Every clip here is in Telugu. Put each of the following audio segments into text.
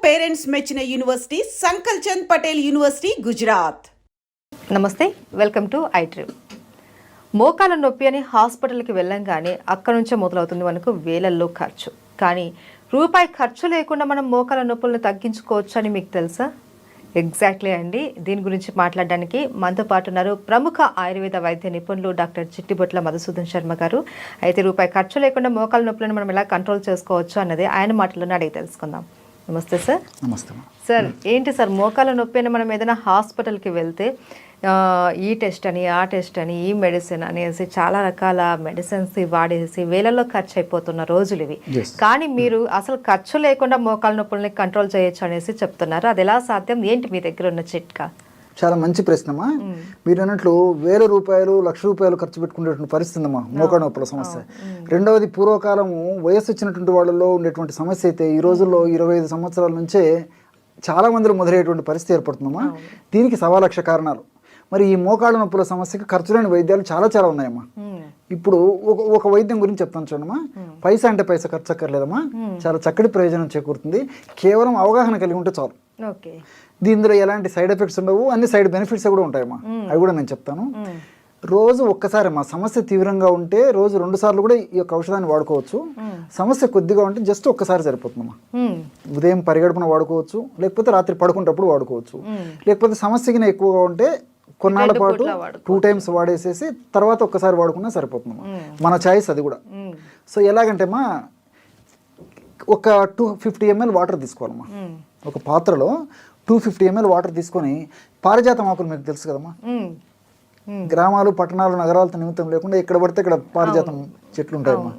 పేరెంట్స్ మెచ్చిన యూనివర్సిటీ సంకల్ చంద్ పటేల్ యూనివర్సిటీ గుజరాత్. నమస్తే, వెల్కమ్ టు ఐట్రిప్. మోకాల నొప్పి అని హాస్పిటల్కి వెళ్ళంగానే అక్కడ నుంచే మొదలవుతుంది మనకు వేలల్లో ఖర్చు. కానీ రూపాయి ఖర్చు లేకుండా మనం మోకాల నొప్పులను తగ్గించుకోవచ్చు అని మీకు తెలుసా? ఎగ్జాక్ట్లీ అండి. దీని గురించి మాట్లాడడానికి మనతో పాటు ఉన్నారు ప్రముఖ ఆయుర్వేద వైద్య నిపుణులు డాక్టర్ చిట్టిబొట్ల మధుసూదన్ శర్మ గారు. అయితే రూపాయి ఖర్చు లేకుండా మోకాల నొప్పులను మనం ఎలా కంట్రోల్ చేసుకోవచ్చు అన్నది ఆయన మాటలను అడిగి తెలుసుకుందాం. నమస్తే సార్. నమస్తే సార్. ఏంటి సార్ మోకాల నొప్పి అని మనం ఏదైనా హాస్పిటల్కి వెళ్తే ఈ టెస్ట్ అని ఆ టెస్ట్ అని ఈ మెడిసిన్ అనేసి చాలా రకాల మెడిసిన్స్ వాడేసి వేలల్లో ఖర్చు అయిపోతున్న రోజులు ఇవి. కానీ మీరు అసలు ఖర్చు లేకుండా మోకాల నొప్పుల్ని కంట్రోల్ చేయొచ్చు అనేసి చెప్తున్నారు. అది ఎలా సాధ్యం? ఏంటి మీ దగ్గర ఉన్న చిట్కా? చాలా మంచి ప్రశ్నమా. మీరు అన్నట్లు వేల రూపాయలు లక్ష రూపాయలు ఖర్చు పెట్టుకునేటువంటి పరిస్థితి ఉందమ్మా మోకాల నొప్పుల సమస్య. రెండవది, పూర్వకాలము వయస్సు వచ్చినటువంటి వాళ్ళలో ఉండేటువంటి సమస్య అయితే ఈ రోజుల్లో 25 సంవత్సరాల నుంచే చాలా మందిలో మొదలయ్యేటువంటి పరిస్థితి ఏర్పడుతుందమ్మా. దీనికి 1,00,000 కారణాలు. మరి ఈ మోకాళ్ళ నొప్పుల సమస్యకి ఖర్చు లేని వైద్యాలు చాలా ఉన్నాయమ్మా. ఇప్పుడు ఒక వైద్యం గురించి చెప్తాను చూడమ్మా. పైసా అంటే పైసా ఖర్చు అక్కర్లేదమ్మా. చాలా చక్కటి ప్రయోజనం చేకూరుతుంది. కేవలం అవగాహన కలిగి ఉంటే చాలు. దీనిలో ఎలాంటి సైడ్ ఎఫెక్ట్స్ ఉండవు, అన్ని సైడ్ బెనిఫిట్స్ కూడా ఉంటాయమ్మా. అవి కూడా నేను చెప్తాను. రోజు ఒక్కసారి మా సమస్య తీవ్రంగా ఉంటే రోజు 2 సార్లు కూడా ఈ యొక్క ఔషధాన్ని వాడుకోవచ్చు. సమస్య కొద్దిగా ఉంటే జస్ట్ ఒక్కసారి సరిపోతుందమ్మా. ఉదయం పరిగడుపున వాడుకోవచ్చు, లేకపోతే రాత్రి పడుకునేటప్పుడు వాడుకోవచ్చు. లేకపోతే సమస్యకి ఎక్కువగా ఉంటే కొన్నాళ్ళ పాటు 2 టైమ్స్ వాడేసేసి తర్వాత ఒక్కసారి వాడుకున్నా సరిపోతుందమ్మా. మన చాయిస్ అది కూడా. సో ఎలాగంటే అమ్మా, ఒక 250 ml వాటర్ తీసుకోవాలమ్మా. ఒక పాత్రలో 250 ml వాటర్ తీసుకొని, పారిజాతం ఆకులు మీకు తెలుసు కదమ్మా. గ్రామాలు పట్టణాలు నగరాలతో నిమిత్తం లేకుండా ఎక్కడ పడితే ఇక్కడ పారిజాతం చెట్లు ఉంటాయమ్మా.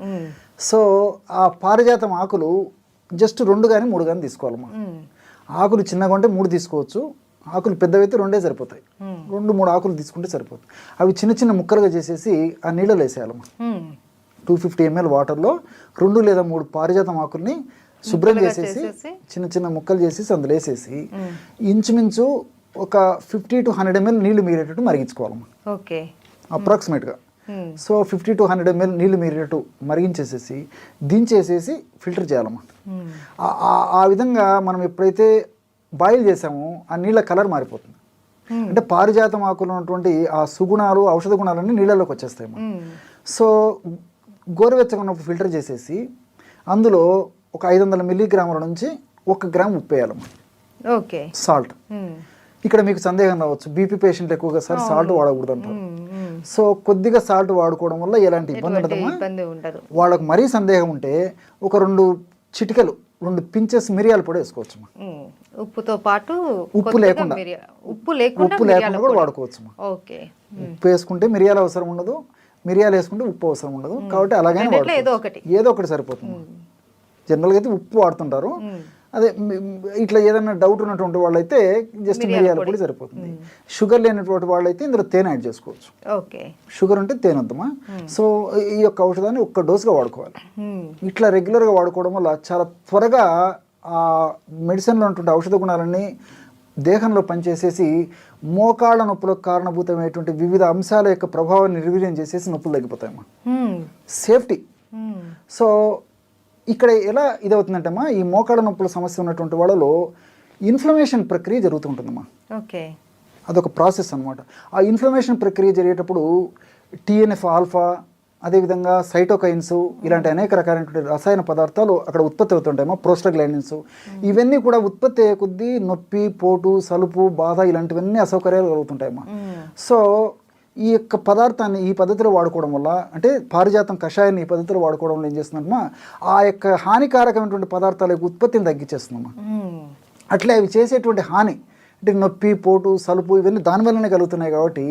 సో ఆ పారిజాతం ఆకులు జస్ట్ 2 కానీ 3 కానీ తీసుకోవాలమ్మా. ఆకులు చిన్నగా ఉంటే 3 తీసుకోవచ్చు, ఆకులు పెద్దవైతే 2 సరిపోతాయి. 2-3 ఆకులు తీసుకుంటే సరిపోతుంది. అవి చిన్న చిన్న ముక్కలుగా చేసేసి ఆ నీళ్ళలో వేసేయాలమ్మా. 250 ml వాటర్లో 2 లేదా 3 పారిజాతం ఆకుల్ని శుభ్రం చేసేసి చిన్న చిన్న ముక్కలు చేసేసి అందులో వేసేసి ఇంచుమించు ఒక 50 to 100 ml నీళ్లు మీరేటట్టు మరిగించుకోవాలమ్మా. అప్రాక్సిమేట్గా. సో 50 to 100 ml నీళ్లు మీరేటట్టు మరిగించేసేసి దించేసేసి ఫిల్టర్ చేయాలమ్మా. ఆ విధంగా మనం ఎప్పుడైతే బాయిల్ చేసామో ఆ నీళ్ళ కలర్ మారిపోతుంది. అంటే పారిజాతం ఆకులు ఉన్నటువంటి ఆ సుగుణాలు, ఔషధ గుణాలన్నీ నీళ్ళలోకి వచ్చేస్తాయి. సో గోరువెచ్చగా ఉన్నప్పుడు ఫిల్టర్ చేసేసి అందులో ఒక 500 మిల్లీగ్రాముల నుంచి 1 గ్రామ్ ఉప్పు వేయాలమ్మా. సాల్ట్. ఇక్కడ మీకు సందేహం రావచ్చు, బీపీ పేషెంట్లు ఎక్కువగా సార్ సాల్ట్ వాడకూడదు అంటారు. సో కొద్దిగా సాల్ట్ వాడుకోవడం వల్ల ఎలాంటి ఇబ్బంది ఉండదమ్మా. వాళ్ళకు మరీ సందేహం ఉంటే ఒక 2 చిటికలు 2 పించెస్ మిరియాల పొడి వేసుకోవచ్చు. ఉప్పుతో పాటు ఉప్పు లేకుండా కూడా వాడుకోవచ్చు. ఉప్పు వేసుకుంటే మిరియాలు అవసరం ఉండదు, మిరియాలు వేసుకుంటే ఉప్పు అవసరం ఉండదు. కాబట్టి అలాగనే ఏదో ఒకటి సరిపోతుంది. జనరల్గా అయితే ఉప్పు వాడుతుంటారు. అదే ఇట్లా ఏదైనా డౌట్ ఉన్నటువంటి వాళ్ళైతే జస్ట్ మిరియాల పొడి సరిపోతుంది. షుగర్ లేనటువంటి వాళ్ళైతే ఇందులో తేనె యాడ్ చేసుకోవచ్చు. షుగర్ ఉంటే తేనె వద్దమా. సో ఈ యొక్క ఔషధాన్ని 1 డోసుగా వాడుకోవాలి. ఇట్లా రెగ్యులర్గా వాడుకోవడం వల్ల చాలా త్వరగా ఆ మెడిసిన్లో ఉన్నటువంటి ఔషధ గుణాలన్నీ దేహంలో పనిచేసేసి మోకాళ్ళ నొప్పులకు కారణభూతమైనటువంటి వివిధ అంశాల యొక్క ప్రభావాన్ని నిర్వీర్యం చేసేసి నొప్పులు తగ్గిపోతాయమ్మా. సేఫ్టీ. సో ఇక్కడ ఎలా ఇదవుతుందంటే అమ్మా, ఈ మోకాళ్ళ నొప్పుల సమస్య ఉన్నటువంటి వాళ్ళలో ఇన్ఫ్లమేషన్ ప్రక్రియ జరుగుతుంటుందమ్మా. అదొక ప్రాసెస్ అనమాట. ఆ ఇన్ఫ్లమేషన్ ప్రక్రియ జరిగేటప్పుడు TNF ఆల్ఫా, అదేవిధంగా సైటోకైన్స్, ఇలాంటి అనేక రకాలైనటువంటి రసాయన పదార్థాలు అక్కడ ఉత్పత్తి అవుతుంటాయమ్మా. ప్రోస్టాగ్లాండిన్స్ ఇవన్నీ కూడా ఉత్పత్తి అయ్యే కొద్దీ నొప్పి, పోటు, సలుపు, బాధ ఇలాంటివన్నీ అసౌకర్యాలు కలుగుతుంటాయమ్మా. సో ఈ యొక్క పదార్థాన్ని ఈ పద్ధతిలో వాడుకోవడం వల్ల, అంటే పారిజాతం కషాయాన్ని ఈ పద్ధతిలో వాడుకోవడం వల్ల ఏం చేస్తుందమ్మా, ఆ యొక్క హానికారకమైనటువంటి పదార్థాల యొక్క ఉత్పత్తిని తగ్గించేస్తుందమ్మా. అట్లే అవి చేసేటువంటి హాని అంటే నొప్పి, పోటు, సలుపు ఇవన్నీ దానివల్లనే కలుగుతున్నాయి. కాబట్టి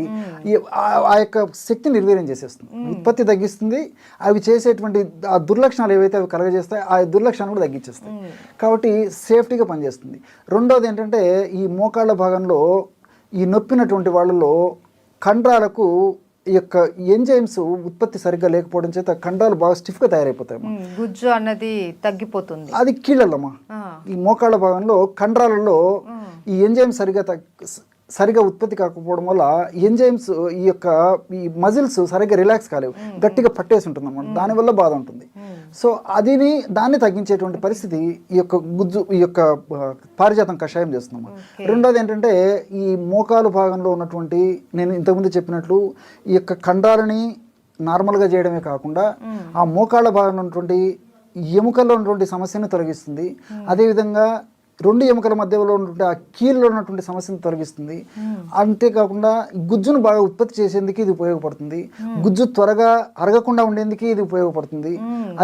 ఆ యొక్క శక్తిని నిర్వీర్యం చేసేస్తుంది, ఉత్పత్తి తగ్గిస్తుంది. అవి చేసేటువంటి ఆ దుర్లక్షణాలు ఏవైతే అవి కలగజేస్తాయి ఆ దుర్లక్షణాలు కూడా తగ్గించేస్తాయి. కాబట్టి సేఫ్టీగా పనిచేస్తుంది. రెండోది ఏంటంటే, ఈ మోకాళ్ళ భాగంలో ఈ నొప్పినటువంటి వాళ్ళలో కండరాలకు ఈ యొక్క ఎంజైమ్స్ ఉత్పత్తి సరిగ్గా లేకపోవడం చేత కండరాలు బాగా స్టిఫ్గా తయారైపోతాయి. గుజ్జు అన్నది తగ్గిపోతుంది. అది కీళ్ళమ్మా. ఈ మోకాళ్ళ భాగంలో కండరాలలో ఈ ఎంజైమ్ సరిగ్గా సరిగా ఉత్పత్తి కాకపోవడం వల్ల ఎంజైమ్స్ ఈ మజిల్స్ సరిగ్గా రిలాక్స్ కాలేవు, గట్టిగా పట్టేసి ఉంటుంది అన్నమాట. దానివల్ల బాధ ఉంటుంది. సో దాన్ని తగ్గించేటువంటి పరిస్థితి ఈ యొక్క పారిజాతం కషాయం చేస్తున్నాము. రెండోది ఏంటంటే ఈ మోకాలు భాగంలో ఉన్నటువంటి, నేను ఇంతకుముందు చెప్పినట్లు ఈ యొక్క కండరాలని నార్మల్గా చేయడమే కాకుండా ఆ మోకాళ్ళ భాగంలో ఉన్నటువంటి ఎముకల్లో ఉన్నటువంటి సమస్యను తొలగిస్తుంది. అదేవిధంగా రెండు ఎముకల మధ్యలో ఉన్నటువంటి ఆ కీళ్ళలో ఉన్నటువంటి సమస్యను తొలగిస్తుంది. అంతేకాకుండా గుజ్జును బాగా ఉత్పత్తి చేసేందుకు ఇది ఉపయోగపడుతుంది. గుజ్జు త్వరగా అరగకుండా ఉండేందుకు ఇది ఉపయోగపడుతుంది.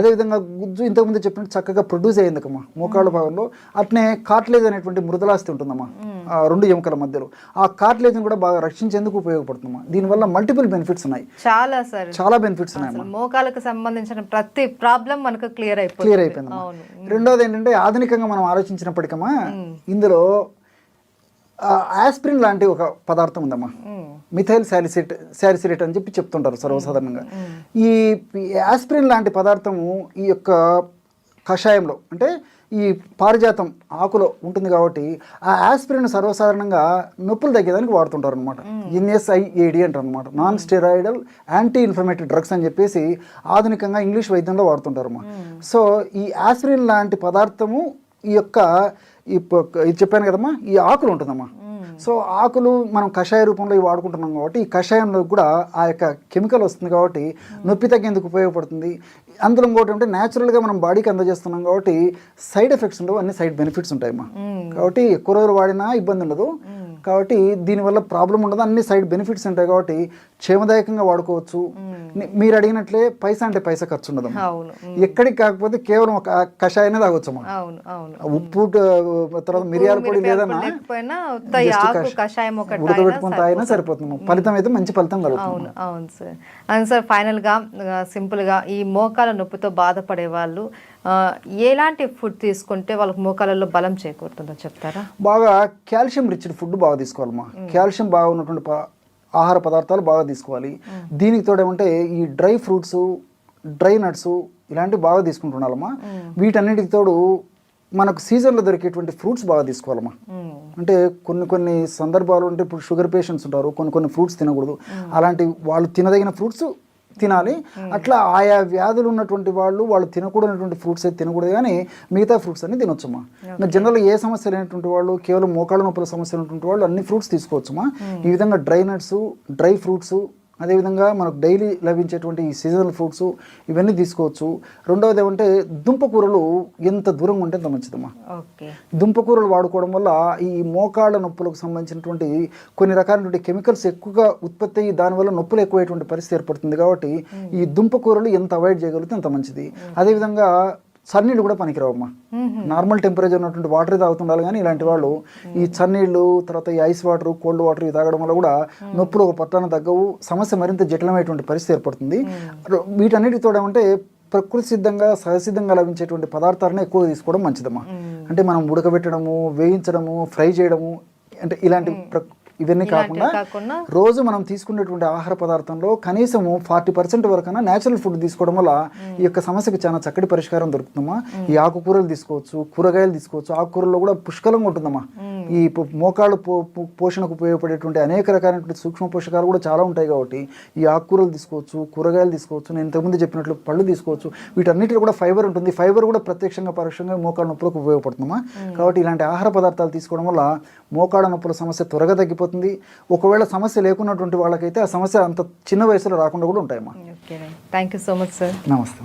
అదేవిధంగా గుజ్జు ఇంతకుముందు చెప్పినట్టు చక్కగా ప్రొడ్యూస్ అయ్యేందుకమ్మా మోకాళ్ళ భాగంలో. అట్నే కార్టిలేజ్ అనేటువంటి మృదులాస్తి ఉంటుందమ్మా ఆ రెండు ఎముకల మధ్యలో. ఆ కార్టిలేజ్ని కూడా బాగా రక్షించేందుకు ఉపయోగపడుతుందమ్మా. దీనివల్ల మల్టిపుల్ బెనిఫిట్స్ ఉన్నాయి, చాలా బెనిఫిట్స్ ఉన్నాయి. మోకాలకు సంబంధించిన ప్రతి ప్రాబ్లం మనకు క్లియర్ అయిపోయింది. రెండోది ఏంటంటే ఆధునికంగా మనం ఆలోచించినప్పటికమ్మా ఇందులో ఆస్పిరిన్ లాంటి ఒక పదార్థం ఉందమ్మా, మిథైల్ సాలిసిలేట్ అని చెప్పి చెప్తుంటారు సర్వసాధారణంగా. ఈ ఆస్పిరిన్ లాంటి పదార్థము ఈ యొక్క కషాయంలో అంటే ఈ పారిజాతం ఆకులో ఉంటుంది కాబట్టి ఆ ఆస్పిరిన్ సర్వసాధారణంగా నొప్పులు తగ్గేదానికి వాడుతుంటారు అనమాట. NSAID అంటారు అనమాట, non steroidal anti inflammatory drugs అని చెప్పేసి ఆధునికంగా ఇంగ్లీష్ వైద్యంలో వాడుతుంటారు అన్నమాట. సో ఈ ఆస్పిరిన్ లాంటి పదార్థము ఇది చెప్పాను కదమ్మా, ఈ ఆకులు ఉంటుందమ్మా. సో ఆకులు మనం కషాయ రూపంలో ఇవి వాడుకుంటున్నాం కాబట్టి ఈ కషాయంలో కూడా ఆ యొక్క కెమికల్ వస్తుంది కాబట్టి నొప్పి తగ్గేందుకు ఉపయోగపడుతుంది. అందులో ఇంకోటి అంటే న్యాచురల్గా మనం బాడీకి అందజేస్తున్నాం కాబట్టి సైడ్ ఎఫెక్ట్స్ ఉండవు, అన్ని సైడ్ బెనిఫిట్స్ ఉంటాయమ్మా. కాబట్టి ఎక్కువ రోజులు వాడినా ఇబ్బంది ఉండదు, కాబట్టి దీనివల్ల ప్రాబ్లం ఉండదు, అన్ని సైడ్ బెనిఫిట్స్ ఉంటాయి కాబట్టి క్షేమదాయకంగా వాడుకోవచ్చు. మీరు అడిగినట్లే పైసా అంటే పైసా ఖర్చు ఉండదు, ఎక్కడికి కాకపోతే కేవలం ఒక కషాయనే తాగొచ్చమ్మా. ఉప్పు తర్వాత మిరియాల పొడి లేదన్నా ఉడకబెట్టుకుని తాగినా సరిపోతుంది. ఫలితం అయితే మంచి ఫలితం కలుగుతుంది. అవును సార్. అండ్ సార్ ఫైనల్గా సింపుల్గా ఈ మోకాల నొప్పితో బాధపడే వాళ్ళు ఎలాంటి ఫుడ్ తీసుకుంటే వాళ్ళకి మోకాలలో బలం చేకూరుతుందో చెప్తారా? బాగా కాల్షియం రిచ్ ఫుడ్ బాగా తీసుకోవాలమ్మా. కాల్షియం బాగా ఉన్నటువంటి ఆహార పదార్థాలు బాగా తీసుకోవాలి. దీనికి తోడేమంటే ఈ డ్రై ఫ్రూట్స్, డ్రై నట్స్ ఇలాంటివి బాగా తీసుకుంటుండాలమ్మా. వీటన్నిటికి తోడు మనకు సీజన్లో దొరికేటువంటి ఫ్రూట్స్ బాగా తీసుకోవాలమ్మా. అంటే కొన్ని సందర్భాలు అంటే ఇప్పుడు షుగర్ పేషెంట్స్ ఉంటారు, కొన్ని ఫ్రూట్స్ తినకూడదు. అలాంటి వాళ్ళు తినదగిన ఫ్రూట్స్ తినాలి. అట్లా ఆయా వ్యాధులు ఉన్నటువంటి వాళ్ళు తినకూడనటువంటి ఫ్రూట్స్ అయితే తినకూడదు, కానీ మిగతా ఫ్రూట్స్ అన్ని తినొచ్చమ్మా. జనరల్గా ఏ సమస్య లేనటువంటి వాళ్ళు, కేవలం మోకాళ్ళ నొప్పుల సమస్య ఉన్నటువంటి వాళ్ళు అన్ని ఫ్రూట్స్ తీసుకోవచ్చమ్మా. ఈ విధంగా డ్రై నట్స్, డ్రై ఫ్రూట్స్, అదేవిధంగా మనకు డైలీ లభించేటువంటి ఈ సీజనల్ ఫ్రూట్స్ ఇవన్నీ తీసుకోవచ్చు. రెండవది ఏమంటే దుంపకూరలు ఎంత దూరంగా ఉంటే అంత మంచిదమ్మా. దుంపకూరలు వాడుకోవడం వల్ల ఈ మోకాళ్ళ నొప్పులకు సంబంధించినటువంటి కొన్ని రకాలైనటువంటి కెమికల్స్ ఎక్కువగా ఉత్పత్తి అయ్యి దానివల్ల నొప్పులు ఎక్కువైనటువంటి పరిస్థితి ఏర్పడుతుంది. కాబట్టి ఈ దుంపకూరలు ఎంత అవాయిడ్ చేయగలిగితే అంత మంచిది. అదేవిధంగా చన్నీళ్ళు కూడా పనికిరావమ్మా. నార్మల్ టెంపరేచర్ ఉన్నటువంటి వాటర్ తాగుతుండాలి, కానీ ఇలాంటి వాళ్ళు ఈ చన్నీళ్ళు, తర్వాత ఈ ఐస్ వాటర్, కోల్డ్ వాటర్ ఇవి తాగడం వల్ల కూడా నొప్పులు ఒక పట్టాన తగ్గవు, సమస్య మరింత జటిలమైనటువంటి పరిస్థితి ఏర్పడుతుంది. వీటన్నిటితో ఏమంటే ప్రకృతి సిద్ధంగా, సహసిద్ధంగా లభించేటువంటి పదార్థాలను ఎక్కువగా తీసుకోవడం మంచిదమ్మా. అంటే మనం ఉడకబెట్టడము, వేయించడము, ఫ్రై చేయడము అంటే ఇలాంటి ఇవన్నీ కాకుండా రోజు మనం తీసుకునేటువంటి ఆహార పదార్థంలో కనీసము 40% వరకైనా న్యాచురల్ ఫుడ్ తీసుకోవడం వల్ల ఈ యొక్క సమస్యకి చాలా చక్కటి పరిష్కారం దొరుకుతుందమ్మా. ఈ ఆకుకూరలు తీసుకోవచ్చు, కూరగాయలు తీసుకోవచ్చు. ఆకుకూరల్లో కూడా పుష్కలంగా ఉంటుందమ్మా. ఈ మోకాళ్ళు పోషణకు ఉపయోగపడేటువంటి అనేక రకాలైనటువంటి సూక్ష్మ పోషకాలు కూడా చాలా ఉంటాయి కాబట్టి ఈ ఆకుకూరలు తీసుకోవచ్చు, కూరగాయలు తీసుకోవచ్చు. నేను ఇంతకుముందు చెప్పినట్లు పళ్ళు తీసుకోవచ్చు. వీటన్నిటిలో కూడా ఫైబర్ ఉంటుంది. ఫైబర్ కూడా ప్రత్యక్షంగా పరోక్షంగా మోకాళ్ళ నొప్పులకు ఉపయోగపడుతుందమ్మా. కాబట్టి ఇలాంటి ఆహార పదార్థాలు తీసుకోవడం వల్ల మోకాళ్ళ నొప్పుల సమస్య త్వరగా తగ్గిపోతుంది. ఒకవేళ సమస్య లేకున్నటువంటి వాళ్ళకైతే ఆ సమస్య అంత చిన్న వయసులో రాకుండా కూడా ఉంటాయమ్మా. Thank you so much sir. నమస్తే.